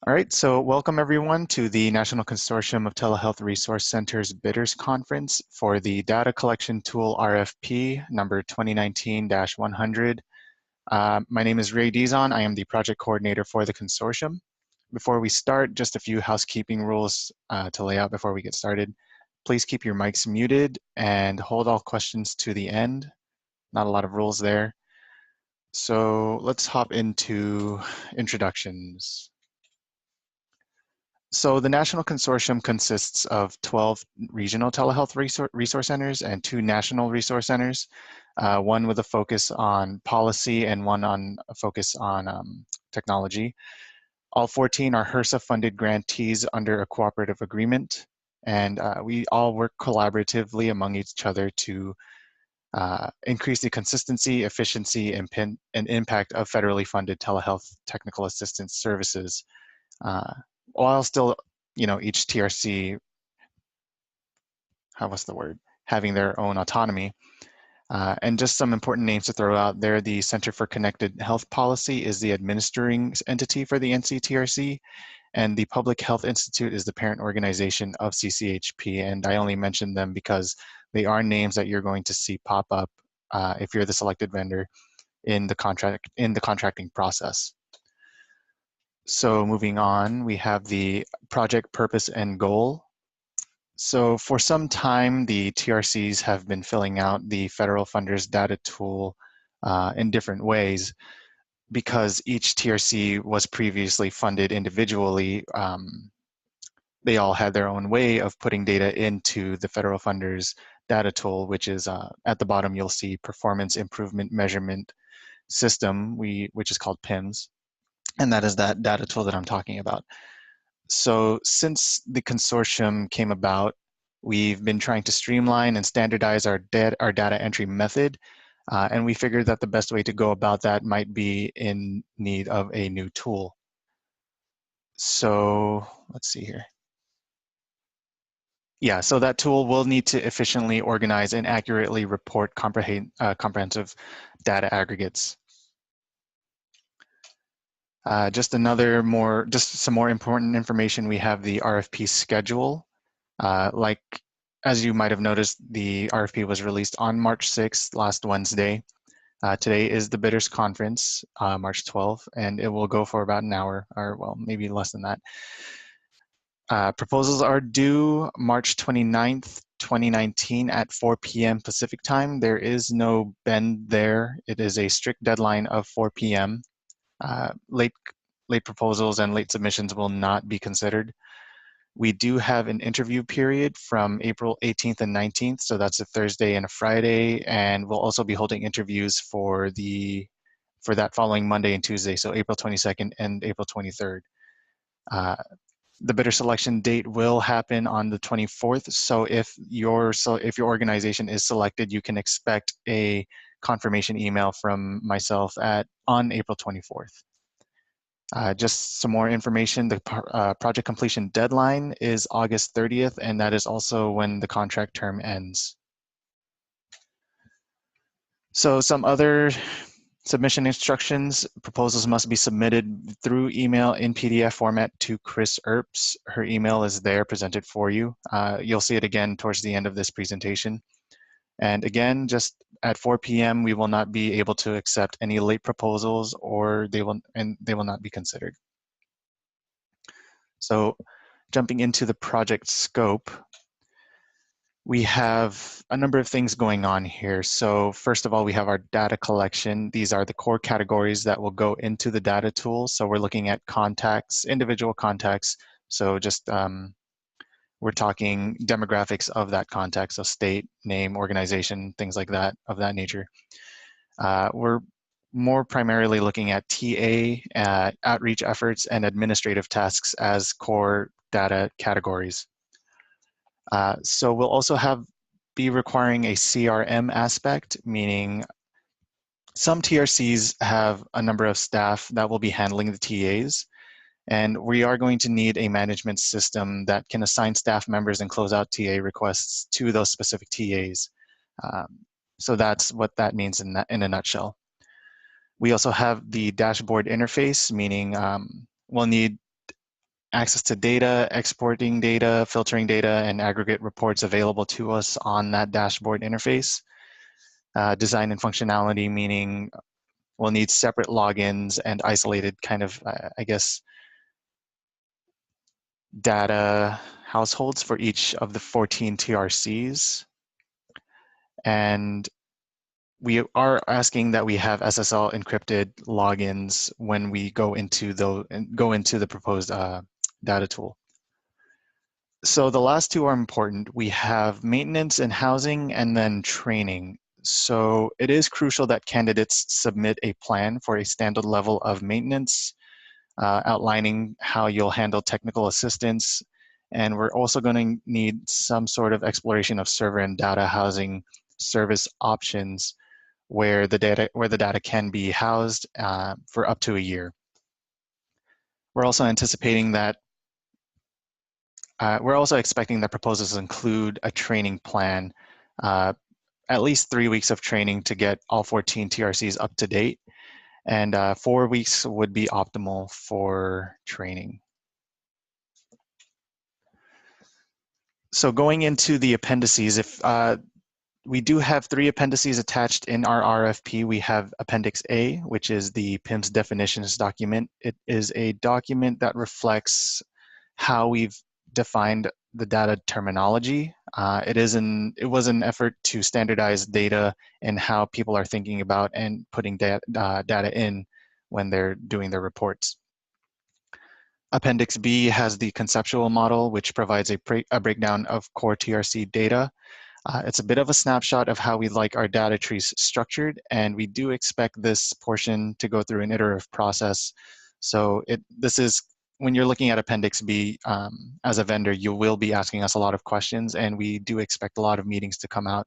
All right, so welcome everyone to the National Consortium of Telehealth Resource Centers Bidders Conference for the Data Collection Tool RFP number 2019-100. My name is Ray Dizon. I am the project coordinator for the consortium. Before we start, just a few housekeeping rules to lay out before we get started. Please keep your mics muted and hold all questions to the end. Not a lot of rules there. So let's hop into introductions. So the National Consortium consists of 12 regional telehealth resource centers and 2 national resource centers, one with a focus on policy and one on a focus on technology. All 14 are HRSA-funded grantees under a cooperative agreement, and we all work collaboratively among each other to increase the consistency, efficiency, and impact of federally funded telehealth technical assistance services. While still, each TRC, having their own autonomy. And just some important names to throw out there, the Center for Connected Health Policy is the administering entity for the NCTRC, and the Public Health Institute is the parent organization of CCHP, and I only mention them because they are names that you're going to see pop up if you're the selected vendor in the contracting process. So moving on, we have the project purpose and goal. So for some time, the TRCs have been filling out the federal funders data tool in different ways because each TRC was previously funded individually. They all had their own way of putting data into the federal funders data tool, which is at the bottom, you'll see Performance Improvement Measurement System, which is called PIMS. And that is that data tool that I'm talking about. So since the consortium came about, we've been trying to streamline and standardize our data entry method. And we figured that the best way to go about that might be in need of a new tool. So let's see here. Yeah, so that tool will need to efficiently organize and accurately report comprehensive data aggregates. Just some more important information. We have the RFP schedule. As you might have noticed, the RFP was released on March 6th, last Wednesday. Today is the bidders conference, March 12th, and it will go for about an hour, or well, maybe less than that. Proposals are due March 29th, 2019 at 4 p.m. Pacific time. There is no bend there. It is a strict deadline of 4 p.m. Late proposals and late submissions will not be considered. We do have an interview period from April 18th and 19th, so that's a Thursday and a Friday, and we'll also be holding interviews for that following Monday and Tuesday, so April 22nd and April 23rd. The bidder selection date will happen on the 24th, so if your organization is selected, you can expect a confirmation email from myself on April 24th. Just some more information, the project completion deadline is August 30th, and that is also when the contract term ends. So some other submission instructions: proposals must be submitted through email in PDF format to Chris Earps. Her email is there presented for you. You'll see it again towards the end of this presentation. And again, just at 4 p.m., we will not be able to accept any late proposals, or they will not be considered. So jumping into the project scope, we have a number of things going on here. So first of all, we have our data collection. These are the core categories that will go into the data tool. So we're looking at contacts, individual contacts. So just we're talking demographics of that contact, so state, name, organization, things like that, of that nature. We're more primarily looking at TA, outreach efforts, and administrative tasks as core data categories. So we'll also be requiring a CRM aspect, meaning some TRCs have a number of staff that will be handling the TAs. And we are going to need a management system that can assign staff members and close out TA requests to those specific TAs. So that's what that means in a nutshell. We also have the dashboard interface, meaning we'll need access to data, exporting data, filtering data, and aggregate reports available to us on that dashboard interface. Design and functionality, meaning we'll need separate logins and isolated kind of, I guess, data households for each of the 14 TRCs. And we are asking that we have SSL encrypted logins when we go into the proposed data tool. So the last two are important. We have maintenance and housing, and then training. So it is crucial that candidates submit a plan for a standard level of maintenance, outlining how you'll handle technical assistance. And we're also going to need some sort of exploration of server and data housing service options where the data can be housed for up to a year. We're also anticipating that we're also expecting that proposals include a training plan, at least 3 weeks of training to get all 14 TRCs up to date, and 4 weeks would be optimal for training. So going into the appendices, if we do have 3 appendices attached in our RFP. We have Appendix A, which is the PIMS Definitions document. It is a document that reflects how we've defined the data terminology. It was an effort to standardize data and how people are thinking about and putting data in when they're doing their reports. Appendix B has the Conceptual Model, which provides a breakdown of core TRC data. It's a bit of a snapshot of how we like our data trees structured, and we do expect this portion to go through an iterative process. So this is, when you're looking at Appendix B, as a vendor, you will be asking us a lot of questions, and we do expect a lot of meetings to come out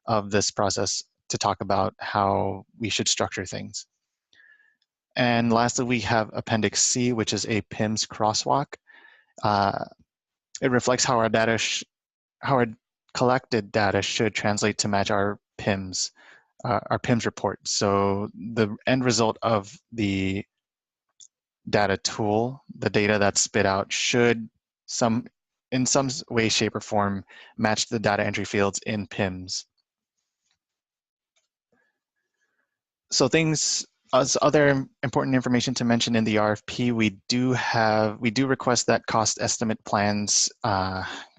of this process to talk about how we should structure things. And lastly, we have Appendix C, which is a PIMS Crosswalk. It reflects how our collected data should translate to match our PIMS report. So the end result of the data tool, the data that's spit out, should in some way, shape, or form match the data entry fields in PIMS. So as other important information to mention in the RFP, we do request that cost estimate plans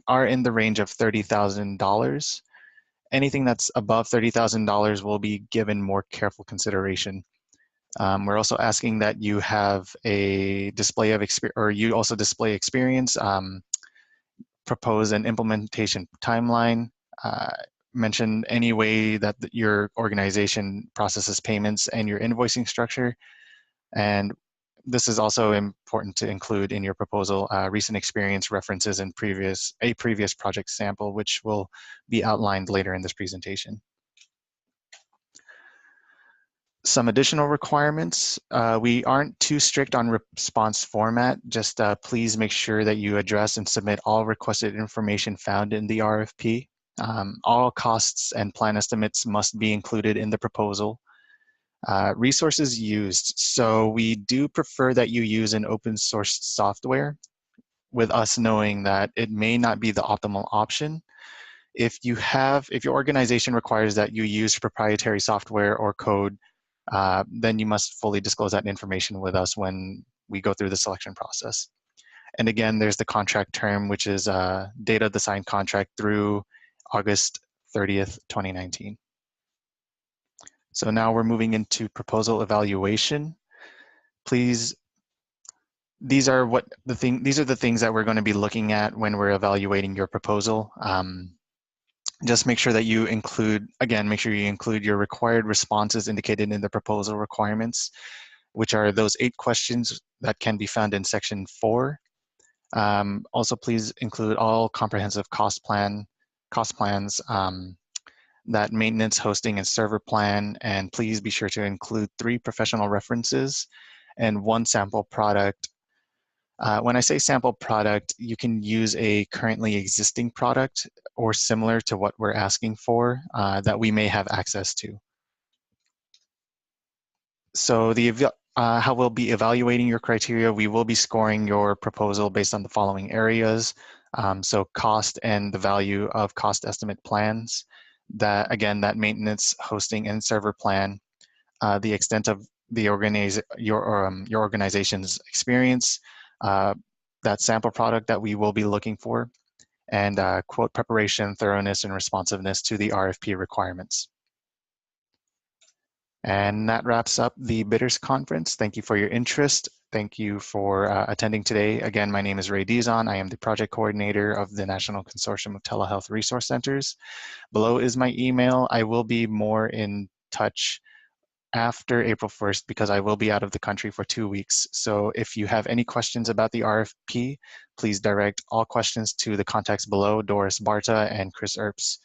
are in the range of $30,000. Anything that's above $30,000 will be given more careful consideration. We're also asking that you have a display of experience, or you also display experience, propose an implementation timeline, mention any way that your organization processes payments and your invoicing structure. And this is also important to include in your proposal, recent experience references and a previous project sample, which will be outlined later in this presentation. Some additional requirements. We aren't too strict on response format. Just please make sure that you address and submit all requested information found in the RFP. All costs and plan estimates must be included in the proposal. Resources used. So we do prefer that you use an open source software, with us knowing that it may not be the optimal option. If your organization requires that you use proprietary software or code, then you must fully disclose that information with us when we go through the selection process. And again, there's the contract term, which is date of the signed contract through August 30th, 2019. So now we're moving into proposal evaluation. Please, these are the things that we're going to be looking at when we're evaluating your proposal. Just make sure that you include, make sure you include your required responses indicated in the proposal requirements, which are those 8 questions that can be found in section 4. Also, please include all comprehensive cost plans, that maintenance, hosting, and server plan, and please be sure to include 3 professional references and 1 sample product. When I say sample product, you can use a currently existing product or similar to what we're asking for that we may have access to. So the how we'll be evaluating your criteria. We will be scoring your proposal based on the following areas. So cost and the value of cost estimate plans. That, again, that maintenance, hosting, and server plan. The extent of the your organization's experience, that sample product that we will be looking for, and quote preparation, thoroughness, and responsiveness to the RFP requirements. And that wraps up the Bidders Conference. Thank you for your interest. Thank you for attending today. Again, my name is Ray Dizon. I am the project coordinator of the National Consortium of Telehealth Resource Centers. Below is my email. I will be more in touch after April 1st because I will be out of the country for 2 weeks. So if you have any questions about the RFP, please direct all questions to the contacts below, Doris Barta and Chris Earps.